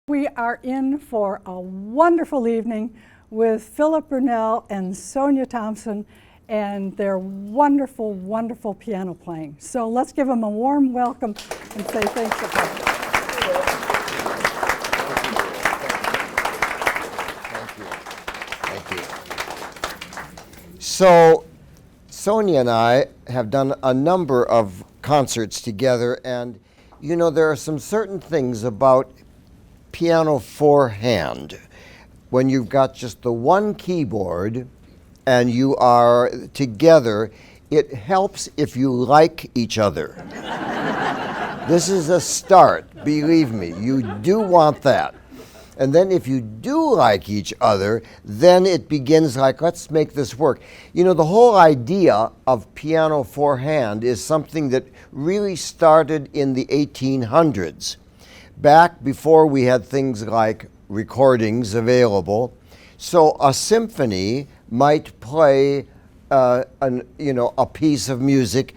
We are in for a wonderful evening with Philip Brunelle and Sonja Thompson and their wonderful, wonderful piano playing. So let's give them a warm welcome and say thanks for coming. Thank you. So Sonja and I have done a number of concerts together, and you know, there are some certain things about piano for hand. When you've got just the one keyboard and you are together, it helps if you like each other. This is a start, believe me. You do want that. And then if you do like each other, then it begins like, let's make this work. You know, the whole idea of piano for hand is something that really started in the 1800s. Back before we had things like recordings available. So a symphony might play a piece of music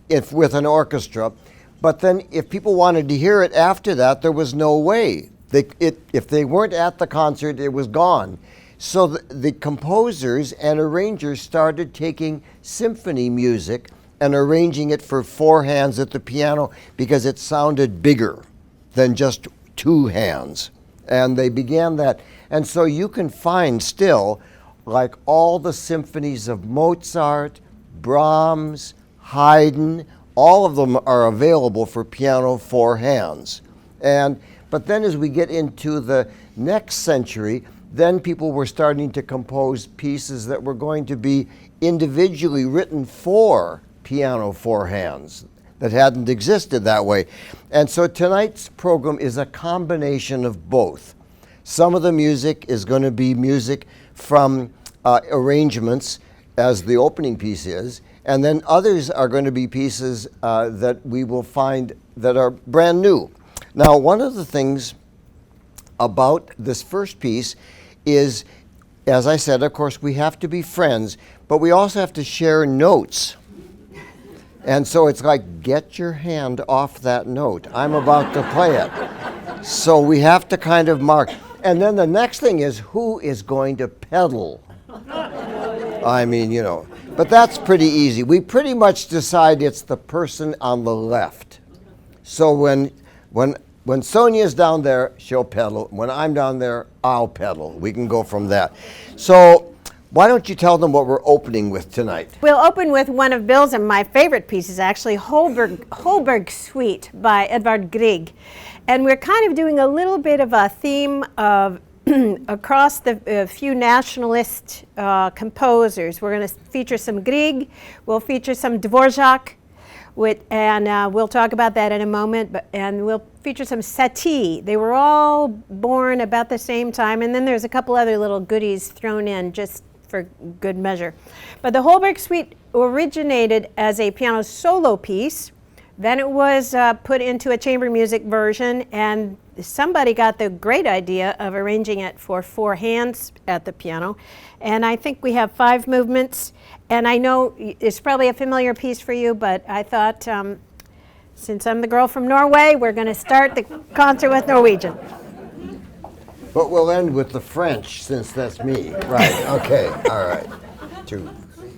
if with an orchestra, but then if people wanted to hear it after that, there was no way. If they weren't at the concert, it was gone. So the composers and arrangers started taking symphony music and arranging it for four hands at the piano because it sounded bigger than just two hands. And they began that. And so you can find still, like all the symphonies of Mozart, Brahms, Haydn, all of them are available for piano four hands. But then as we get into the next century, then people were starting to compose pieces that were going to be individually written for piano four hands that hadn't existed that way. And so tonight's program is a combination of both. Some of the music is going to be music from arrangements, as the opening piece is, and then others are going to be pieces that we will find that are brand new. Now, one of the things about this first piece is, as I said, of course, we have to be friends, but we also have to share notes. And so it's like, get your hand off that note. I'm about to play it. So we have to kind of mark. And then the next thing is, who is going to pedal? I mean, you know, but that's pretty easy. We pretty much decide it's the person on the left. So when Sonja's down there, she'll pedal. When I'm down there, I'll pedal. We can go from that. So why don't you tell them what we're opening with tonight? We'll open with one of Bill's and my favorite pieces, actually, Holberg Suite by Edvard Grieg. And we're kind of doing a little bit of a theme of across the few nationalist composers. We're going to feature some Grieg, we'll feature some Dvorak, and we'll talk about that in a moment, and we'll feature some Satie. They were all born about the same time, and then there's a couple other little goodies thrown in just for good measure. But the Holberg Suite originated as a piano solo piece. Then it was put into a chamber music version, and somebody got the great idea of arranging it for four hands at the piano. And I think we have 5 movements. And I know it's probably a familiar piece for you, but I thought since I'm the girl from Norway, we're going to start the concert with Norwegian. But we'll end with the French, since that's me. Right, okay, all right. 2, 3.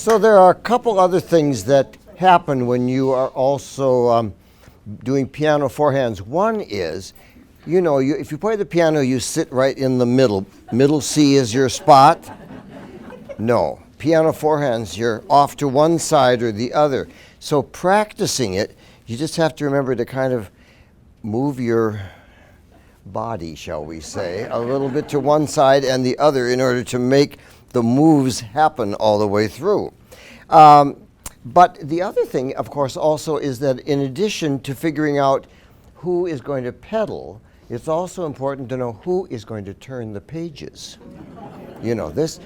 So there are a couple other things that happen when you are also doing piano forehands. One is, if you play the piano, you sit right in the middle. Middle C is your spot. No, piano forehands, you're off to one side or the other. So practicing it, you just have to remember to kind of move your body, shall we say, a little bit to one side and the other in order to make the moves happen all the way through. But the other thing, of course, also is that in addition to figuring out who is going to pedal, it's also important to know who is going to turn the pages. This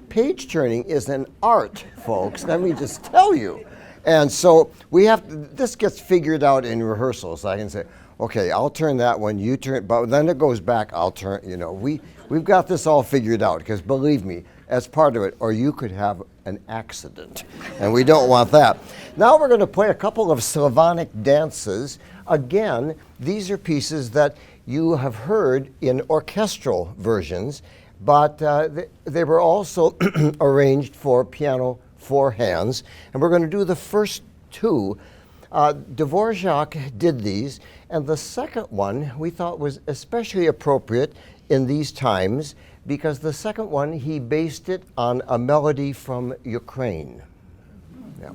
page turning is an art, folks. Let me just tell you. And so this gets figured out in rehearsals. I can say, okay, I'll turn that one, you turn, but then it goes back, I'll turn, we've got this all figured out, because believe me, as part of it, or you could have an accident, and we don't want that. Now we're going to play a couple of Slavonic dances. Again, these are pieces that you have heard in orchestral versions, but they were also arranged for piano four hands, and we're going to do the first two. Dvorak did these, and the second one we thought was especially appropriate in these times because the second one he based it on a melody from Ukraine. Yeah.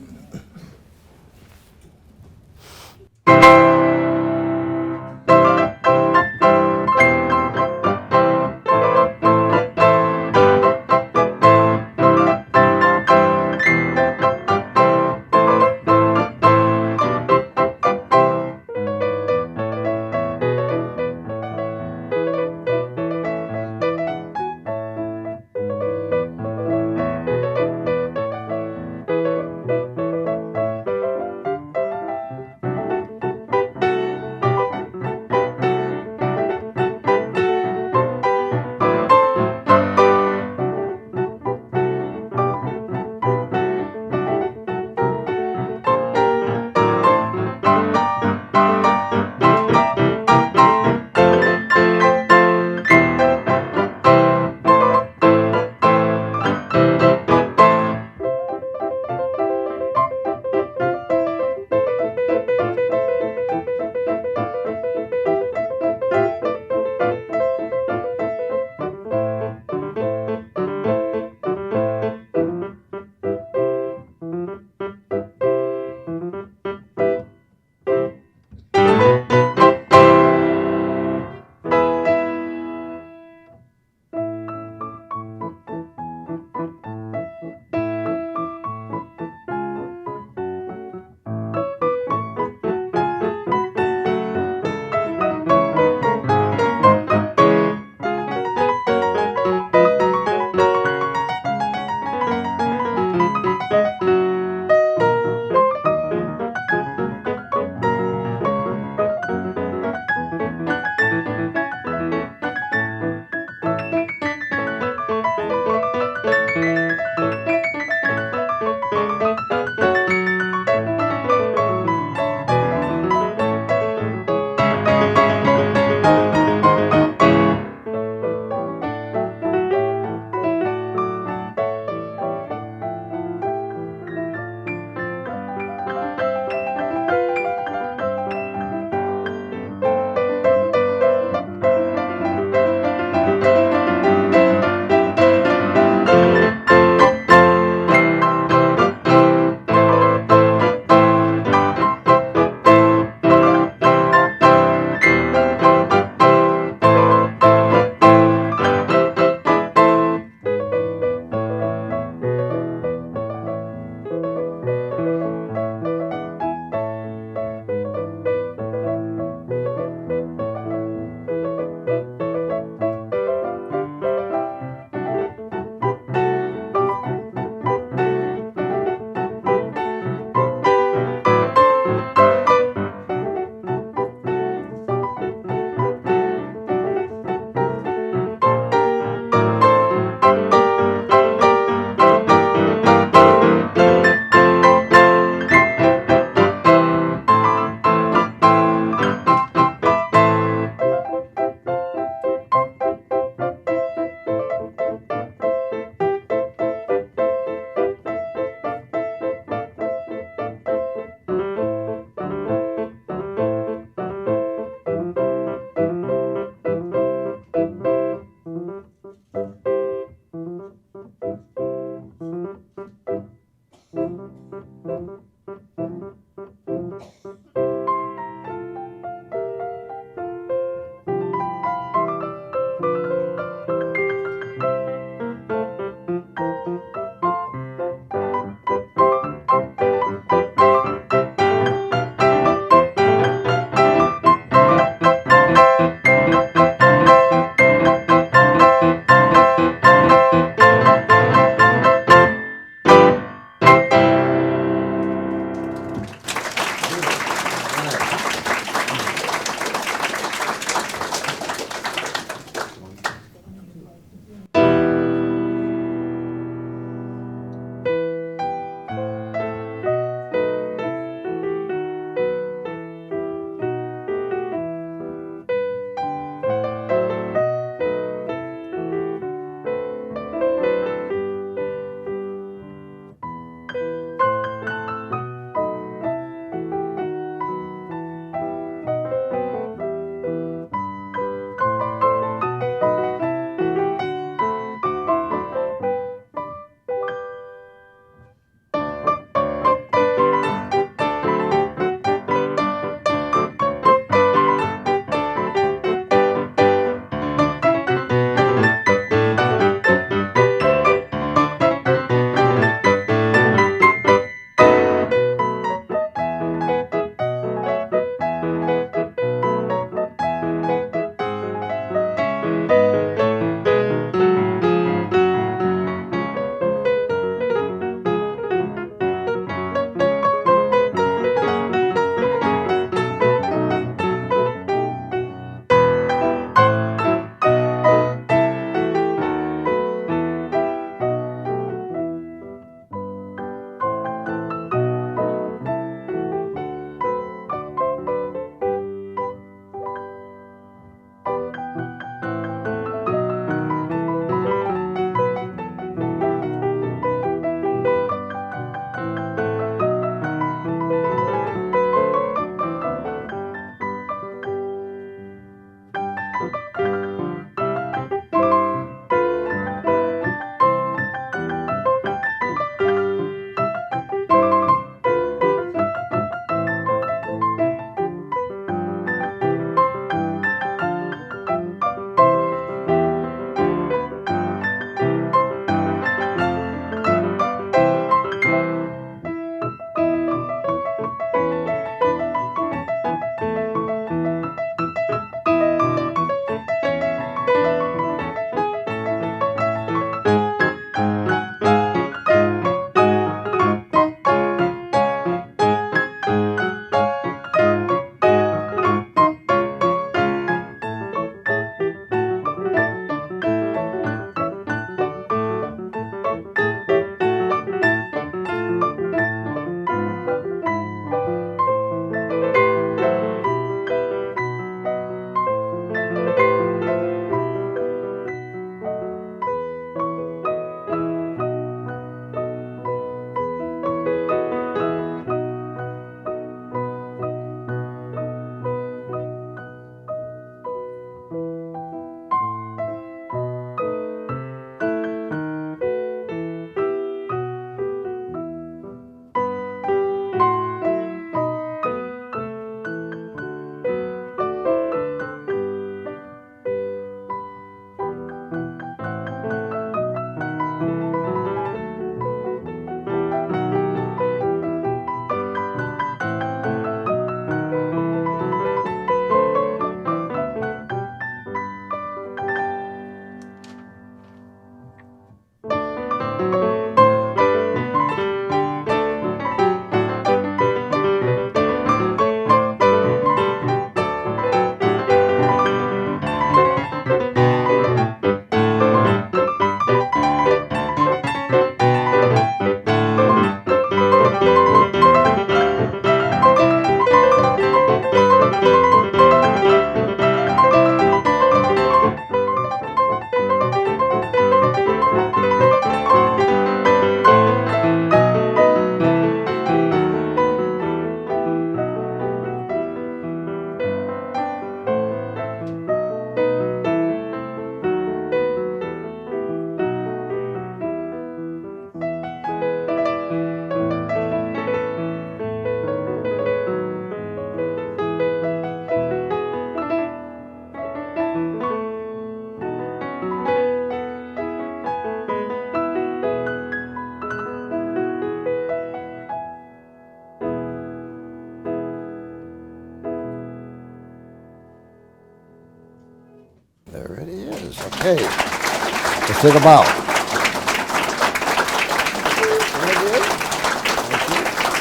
Okay. Let's take a bow.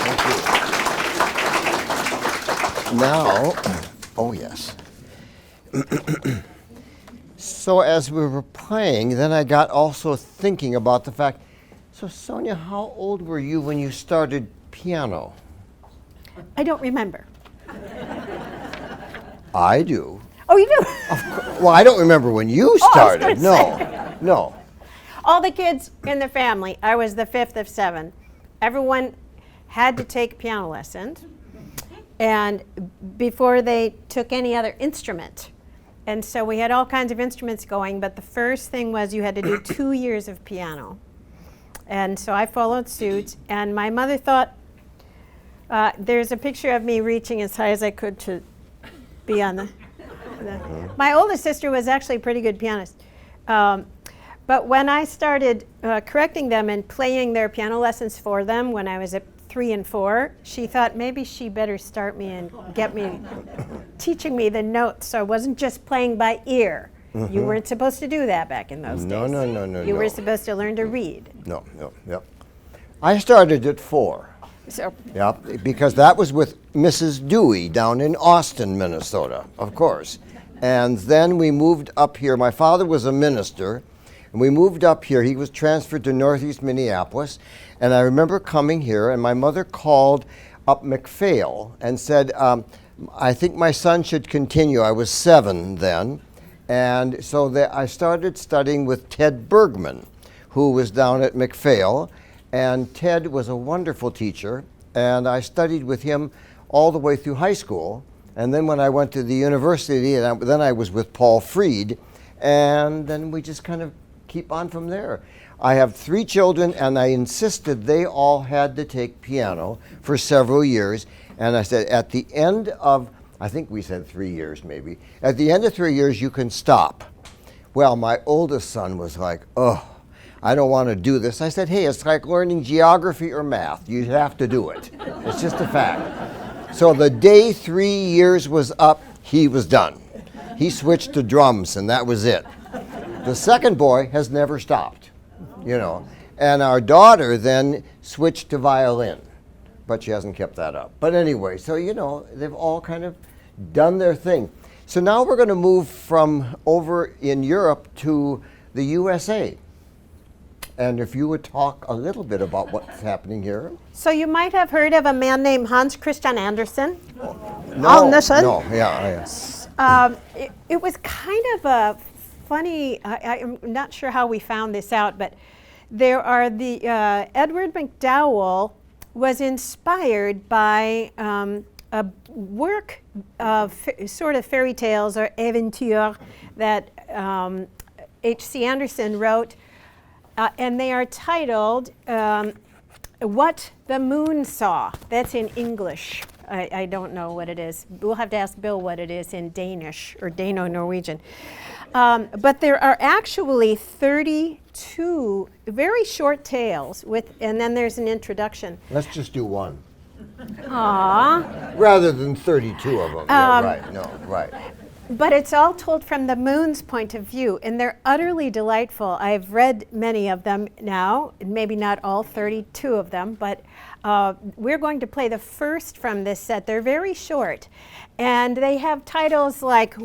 Thank you. Now, oh yes. So as we were playing, then I got also thinking about the fact, so Sonja, how old were you when you started piano? I don't remember. I do. Oh, you do? Well, I don't remember when you started. No. All the kids in the family, I was the fifth of seven. Everyone had to take piano lessons, and before they took any other instrument. And so we had all kinds of instruments going, but the first thing was you had to do 2 years of piano. And so I followed suit, and my mother thought, there's a picture of me reaching as high as I could to be on the my oldest sister was actually a pretty good pianist. But when I started correcting them and playing their piano lessons for them when I was at 3 and 4, she thought maybe she better start me and get me teaching me the notes, so I wasn't just playing by ear. You weren't supposed to do that back in those days. No. You were supposed to learn to read. No. I started at 4. So Yep, because that was with Mrs. Dewey down in Austin, Minnesota, of course. And then we moved up here. My father was a minister, and we moved up here. He was transferred to Northeast Minneapolis. And I remember coming here, and my mother called up McPhail and said, I think my son should continue. I was 7 then. And so I started studying with Ted Bergman, who was down at McPhail. And Ted was a wonderful teacher, and I studied with him all the way through high school. And then when I went to the university, then I was with Paul Freed, and then we just kind of keep on from there. I have 3 children, and I insisted they all had to take piano for several years. And I said, at the end of, I think we said 3 years maybe, at the end of 3 years, you can stop. Well, my oldest son was like, oh, I don't want to do this. I said, hey, it's like learning geography or math. You have to do it. It's just a fact. So the day 3 years was up, he was done. He switched to drums, and that was it. The second boy has never stopped, And our daughter then switched to violin, but she hasn't kept that up. But anyway, so, they've all kind of done their thing. So now we're going to move from over in Europe to the USA. And if you would talk a little bit about what's happening here. So you might have heard of a man named Hans Christian Andersen. No. It was kind of a funny, I'm not sure how we found this out, but there are the, Edward McDowell was inspired by a work of sort of fairy tales or aventures that H.C. Andersen wrote. And they are titled What the Moon Saw. That's in English. I don't know what it is. We'll have to ask Bill what it is in Danish or Dano-Norwegian. But there are actually 32 very short tales, and then there's an introduction. Let's just do one. Aww. Rather than 32 of them. Right. But it's all told from the moon's point of view, and they're utterly delightful. I've read many of them now, maybe not all 32 of them, but we're going to play the first from this set. They're very short, and they have titles like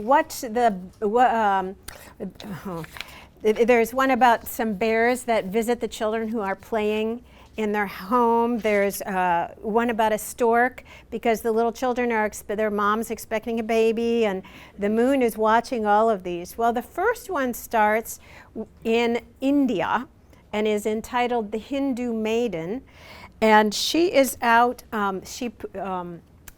there's one about some bears that visit the children who are playing in their home. There's one about a stork because the little children are, their mom's expecting a baby and the moon is watching all of these. Well, the first one starts in India and is entitled The Hindu Maiden. And she is out,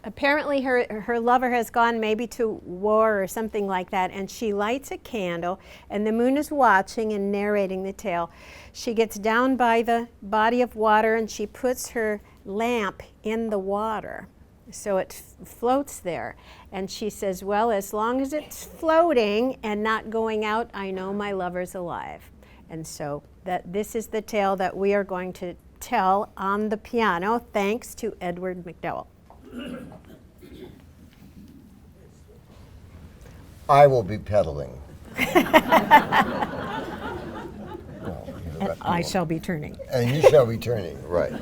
apparently her lover has gone maybe to war or something like that, and she lights a candle and the moon is watching and narrating the tale. She gets down by the body of water and she puts her lamp in the water so it floats there, and she says, well, as long as it's floating and not going out, I know my lover's alive. And so this is the tale that we are going to tell on the piano, thanks to Edward McDowell. I will be pedaling. And I shall be turning. And you shall be turning, right.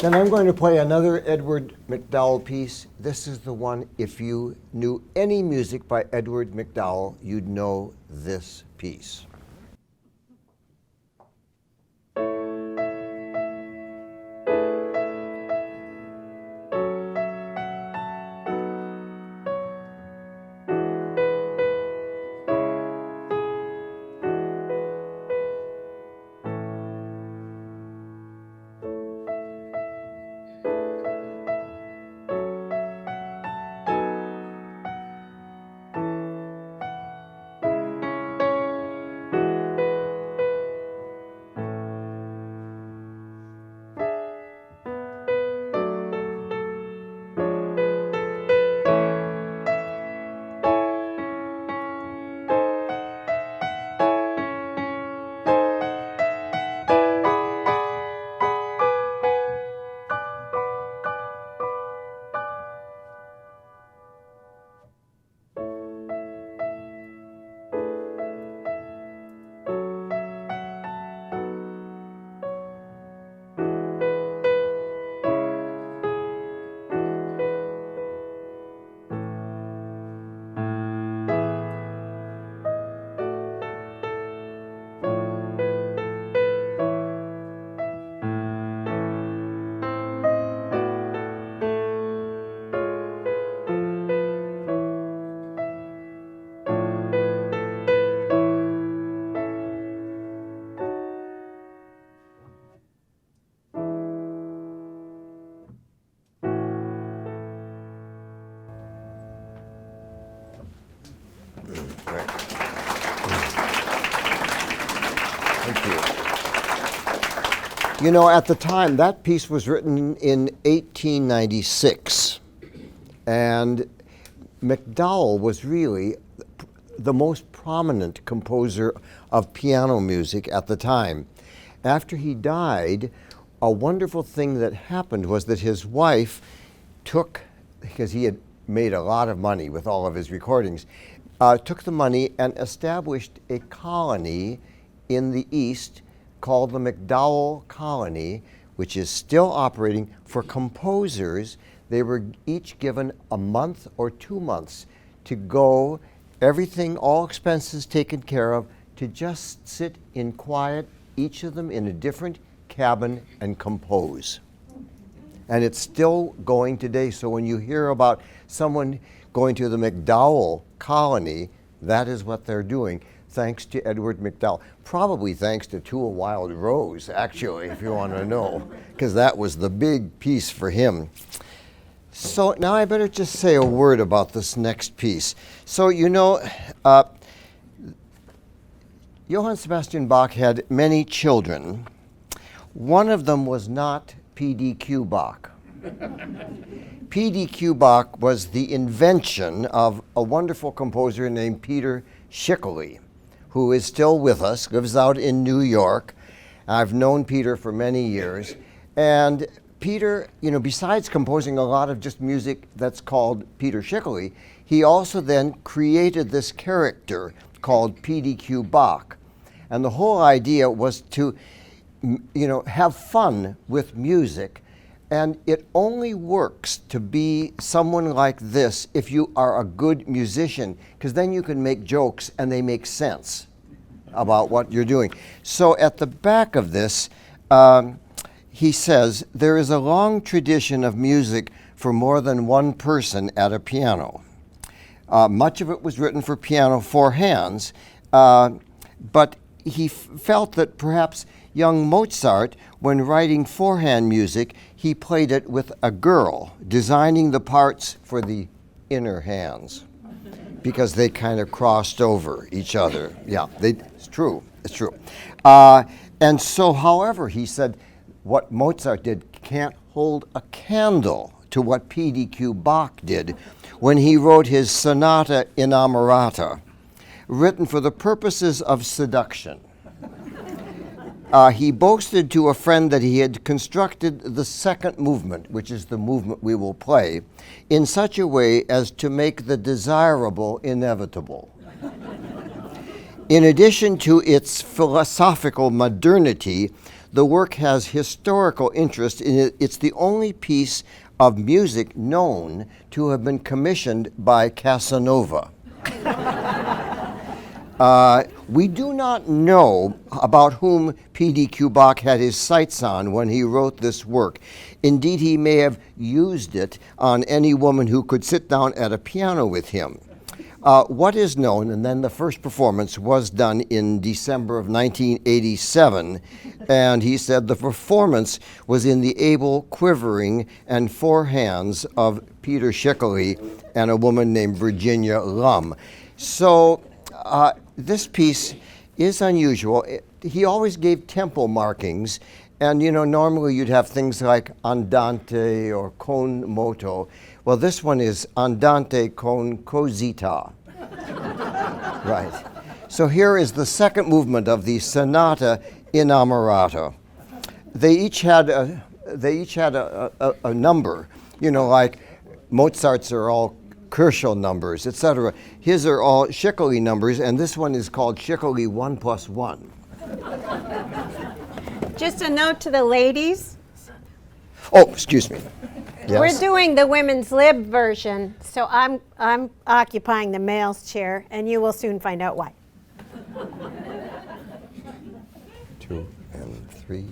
Then I'm going to play another Edward MacDowell piece. This is the one, if you knew any music by Edward MacDowell, you'd know this piece. You know, at the time, that piece was written in 1896, and MacDowell was really the most prominent composer of piano music at the time. After he died, a wonderful thing that happened was that his wife took, because he had made a lot of money with all of his recordings, took the money and established a colony in the East called the MacDowell Colony, which is still operating for composers. They were each given a month or 2 months to go everything, all expenses taken care of, to just sit in quiet, each of them in a different cabin, and compose. And it's still going today. So when you hear about someone going to the McDowell colony, that is what they're doing, thanks to Edward McDowell. Probably thanks to To a Wild Rose, actually, if you want to know, because that was the big piece for him. So now I better just say a word about this next piece. So, you know, Johann Sebastian Bach had many children. One of them was not P.D.Q. Bach. P.D.Q. Bach was the invention of a wonderful composer named Peter Schickele, who is still with us, lives out in New York. I've known Peter for many years. And Peter, you know, besides composing a lot of just music that's called Peter Schickele, he also then created this character called P.D.Q. Bach. And the whole idea was to, you know, have fun with music. And it only works to be someone like this if you are a good musician, because then you can make jokes and they make sense about what you're doing. So at the back of this, he says, there is a long tradition of music for more than one person at a piano. Much of it was written for piano four hands, but he felt that perhaps young Mozart, when writing four-hand music, he played it with a girl, designing the parts for the inner hands, because they kind of crossed over each other. Yeah, it's true, it's true. And so, however, he said, what Mozart did can't hold a candle to what P.D.Q. Bach did when he wrote his Sonata Inamorata, written for the purposes of seduction. He boasted to a friend that he had constructed the second movement, which is the movement we will play, in such a way as to make the desirable inevitable. In addition to its philosophical modernity, the work has historical interest in it. It's the only piece of music known to have been commissioned by Casanova. We do not know about whom P.D.Q. Bach had his sights on when he wrote this work. Indeed, he may have used it on any woman who could sit down at a piano with him. What is known, and then the first performance was done in December of 1987, and he said the performance was in the able quivering and four hands of Peter Schickele and a woman named Virginia Lum. So this piece is unusual. He always gave tempo markings, and you know, normally you'd have things like andante or con moto. Well, this one is andante con cosita. Right. So here is the second movement of the Sonata Inamorata. They each had a number, you know, like Mozart's are all Kirschel numbers, etc. His are all Schickele numbers, and this one is called Schickele 1+1. Just a note to the ladies. Oh, excuse me. Yes. We're doing the women's lib version, so I'm occupying the male's chair, and you will soon find out why. 2 and 3.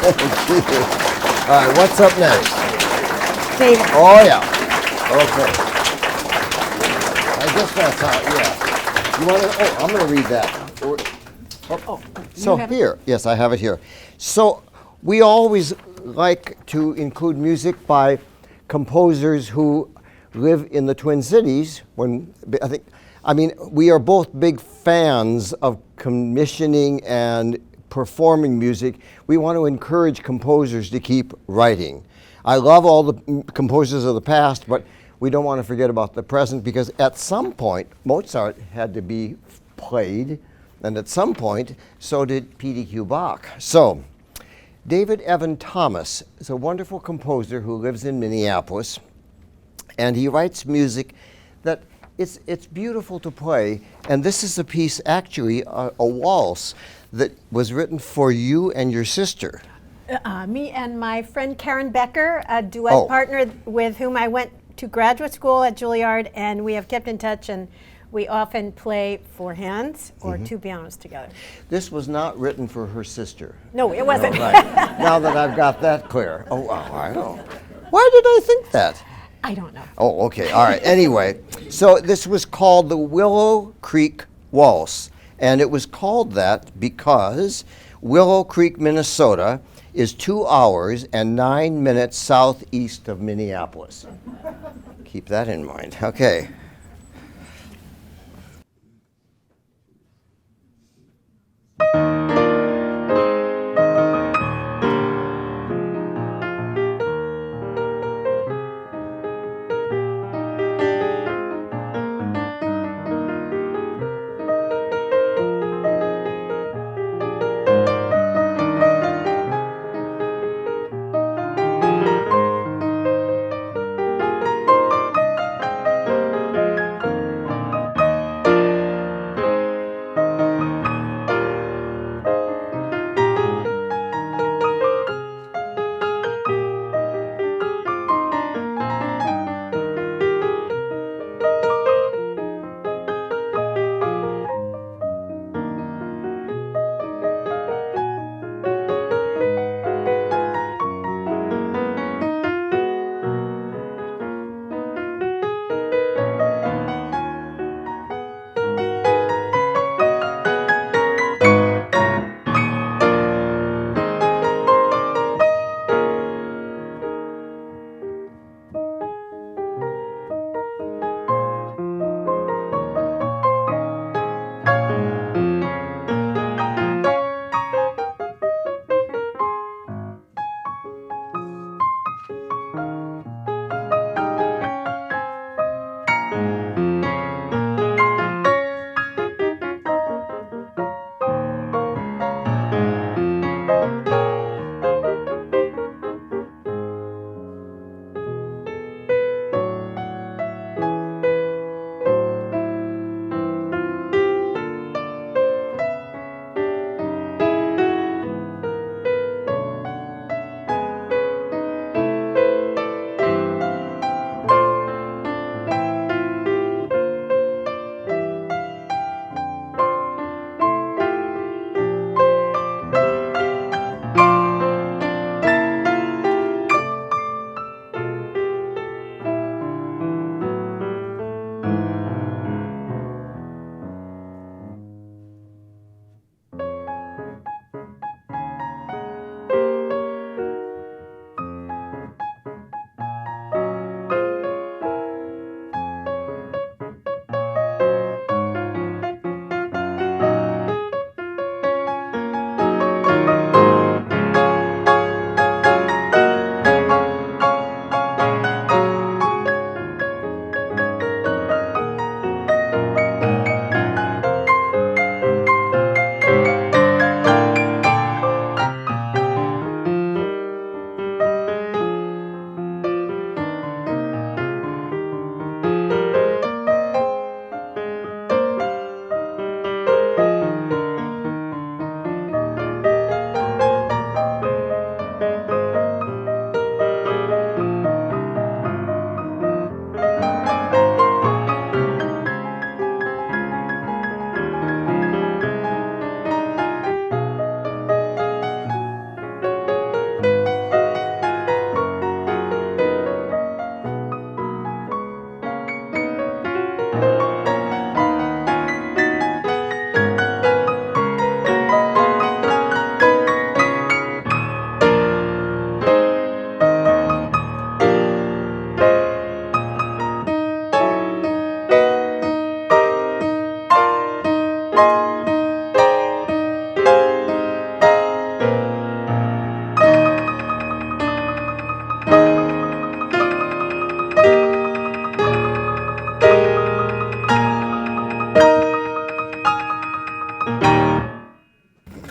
All right, what's up next? David. Oh, yeah. Okay. I guess that's how, yeah. You want to, oh, I'm going to read that. So here, yes, I have it here. So we always like to include music by composers who live in the Twin Cities. We are both big fans of commissioning and performing music. We want to encourage composers to keep writing. I love all the composers of the past, but we don't want to forget about the present, because at some point Mozart had to be played, and at some point so did P.D.Q. Bach. So David Evan Thomas is a wonderful composer who lives in Minneapolis, and he writes music that it's beautiful to play. And this is a piece, actually, a waltz that was written for you and your sister. Me and my friend Karen Becker, a duet partner with whom I went to graduate school at Juilliard, and we have kept in touch, and we often play four hands or two pianos together. This was not written for her sister. No, it wasn't. No, right. Now that I've got that clear. Oh, wow, I know. Why did I think that? I don't know. Oh, okay, all right. Anyway, so this was called the Willow Creek Waltz, and it was called that because Willow Creek, Minnesota is 2 hours and 9 minutes southeast of Minneapolis. Keep that in mind. Okay.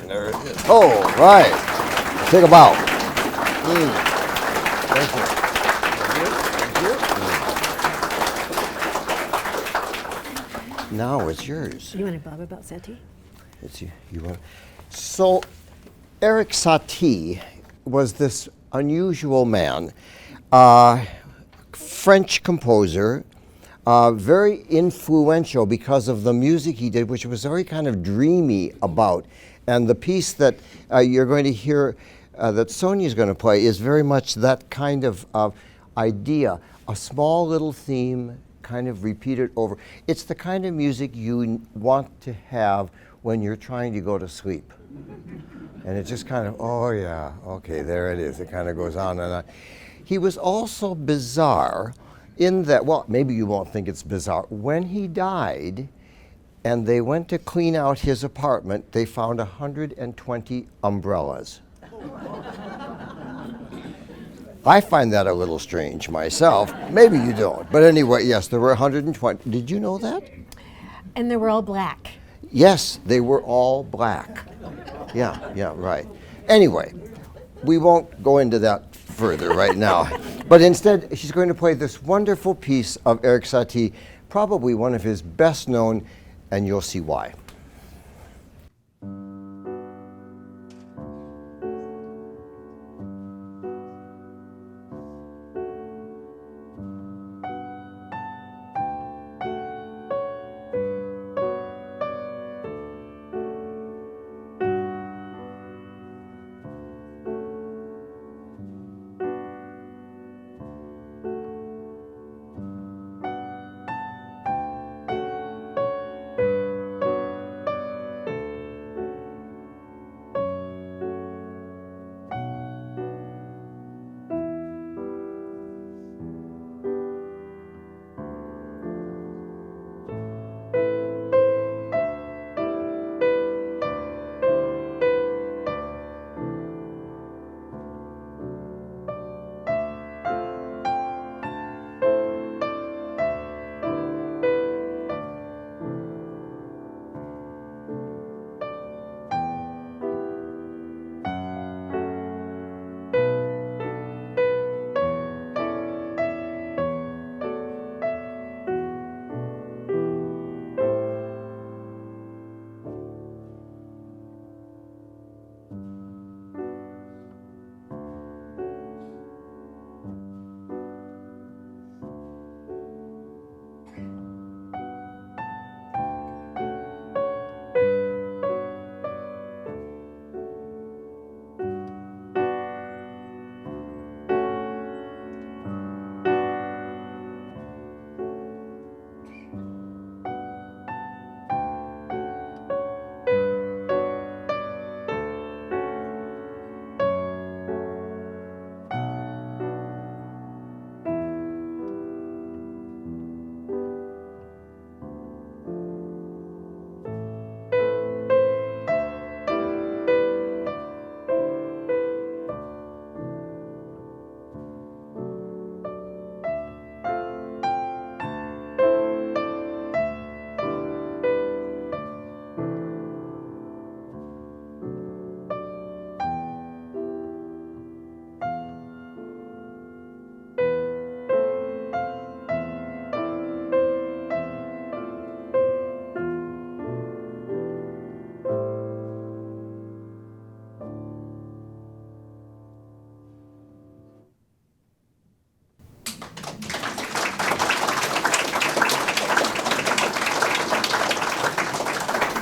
There it is. Oh, right. Take a bow. Thank you. Thank you. Now it's yours. You want to blab about Seti? It's you. You want. So, Eric Satie was this unusual man, French composer, very influential because of the music he did, which was very kind of dreamy about. And the piece that you're going to hear that Sonja is going to play is very much that kind of idea, a small little theme kind of repeated over. It's the kind of music you want to have when you're trying to go to sleep. And it just kind of, oh yeah, okay, there it is. It kind of goes on and on. He was also bizarre in that, well, maybe you won't think it's bizarre. When he died and they went to clean out his apartment, they found 120 umbrellas. I find that a little strange myself. Maybe you don't. But anyway, yes, there were 120. Did you know that? And they were all black. Yes, they were all black. Yeah, right. Anyway, we won't go into that further right now. But instead, she's going to play this wonderful piece of Eric Satie, probably one of his best known, and you'll see why.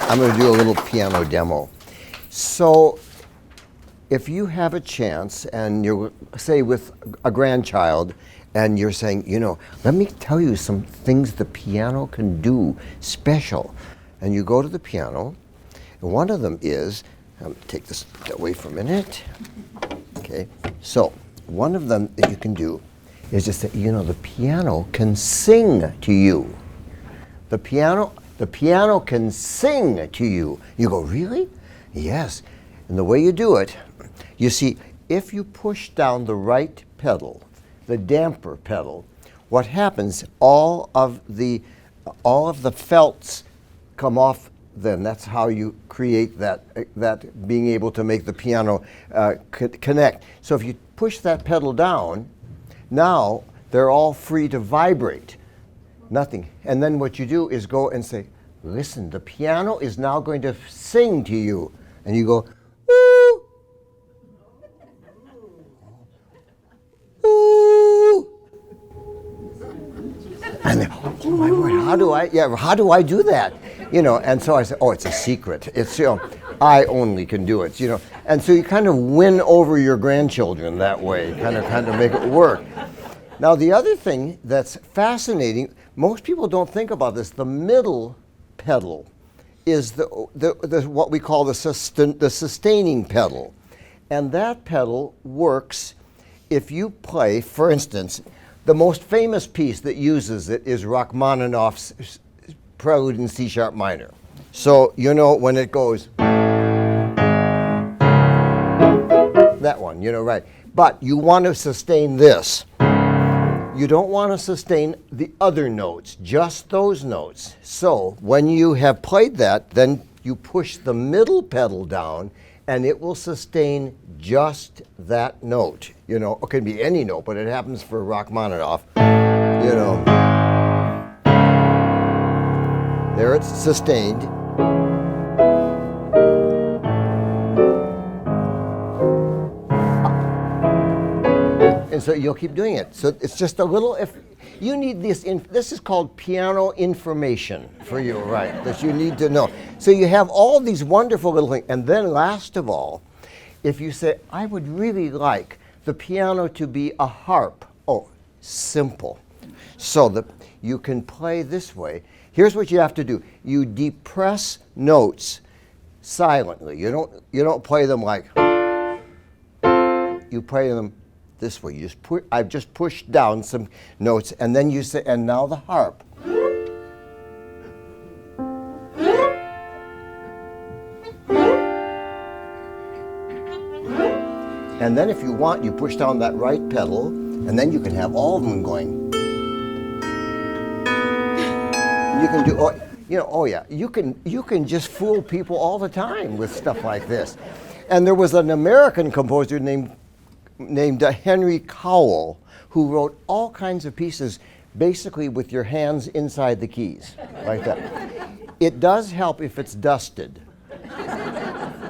I'm going to do a little piano demo. So if you have a chance and you're, say, with a grandchild and you're saying, you know, let me tell you some things the piano can do special. And you go to the piano, and one of them is, take this away for a minute. Okay, so one of them that you can do is just that, you know, the piano can sing to you. The piano can sing to you. You go, really? Yes. And the way you do it, you see, if you push down the right pedal, the damper pedal, what happens, all of the felts come off then. That's how you create that being able to make the piano connect. So if you push that pedal down, now they're all free to vibrate. Nothing. And then what you do is go and say, listen, the piano is now going to sing to you. And you go, ooh, ooh. And then, oh my word, how do I do that? You know, and so I said, oh, it's a secret. It's, you know, I only can do it, you know. And so you kind of win over your grandchildren that way, kind of make it work. Now, the other thing that's fascinating, most people don't think about this, the middle pedal is the what we call the sustaining pedal. And that pedal works if you play, for instance, the most famous piece that uses it is Rachmaninoff's Prelude in C sharp minor. So you know when it goes, that one, you know, right. But you want to sustain this. You don't want to sustain the other notes, just those notes. So when you have played that, then you push the middle pedal down and it will sustain just that note. You know, it can be any note, but it happens for Rachmaninoff. You know, there it's sustained. And so you'll keep doing it. So it's just a little, if you need this, this is called piano information for you, right, that you need to know. So you have all these wonderful little things. And then last of all, if you say, I would really like the piano to be a harp. Oh, simple. So you can play this way. Here's what you have to do. You depress notes silently. You don't play them like, you play them this way. You just I've just pushed down some notes, and then you say, and now the harp. And then if you want, you push down that right pedal, and then you can have all of them going. You can do, you know, oh yeah, you can just fool people all the time with stuff like this. And there was an American composer named Henry Cowell, who wrote all kinds of pieces basically with your hands inside the keys, like that. It does help if it's dusted,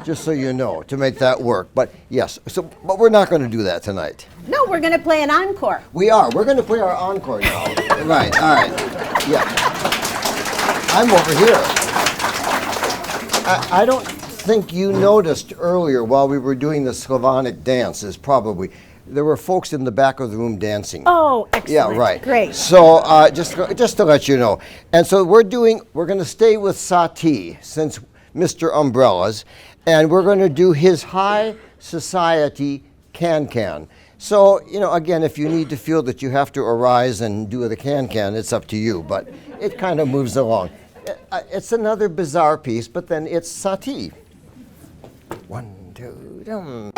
just so you know, to make that work. But yes, but we're not going to do that tonight. No, we're going to play an encore. We are. We're going to play our encore now. Right, all right. Yeah. I'm over here. I don't think you noticed earlier while we were doing the Slavonic dances, probably, there were folks in the back of the room dancing. Oh, excellent. Yeah, right. Great. So just to let you know. And so we're going to stay with Satie, since Mr. Umbrellas, and we're going to do his high society can-can. So, you know, again, if you need to feel that you have to arise and do the can-can, it's up to you, but it kind of moves along. It's another bizarre piece, but then it's Satie. 1, 2, dum.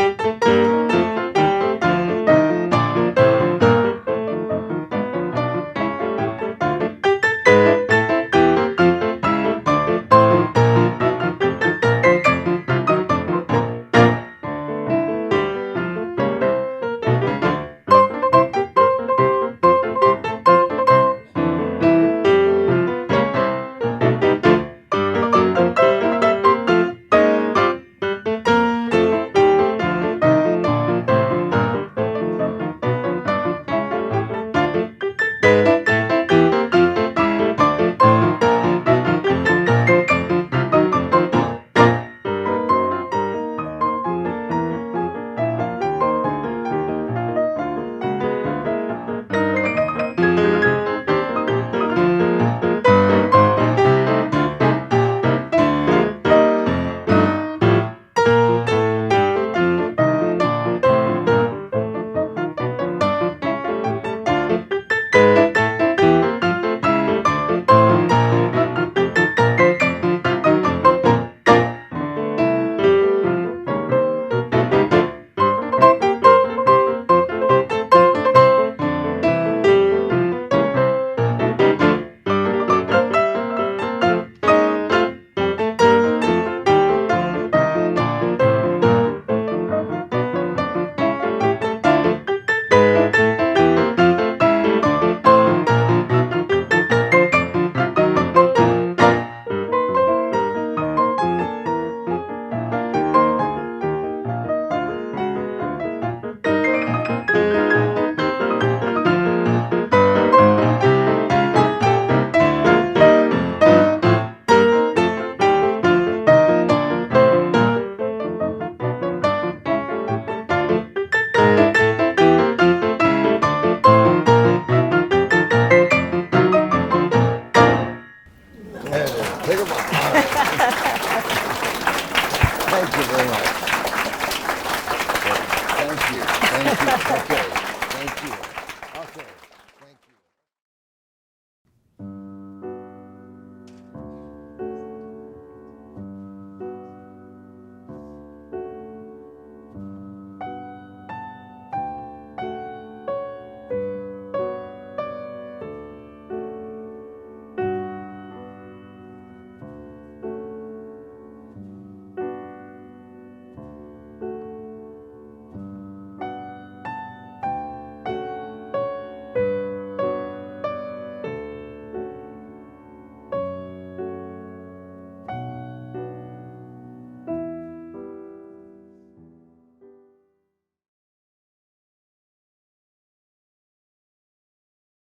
Okay.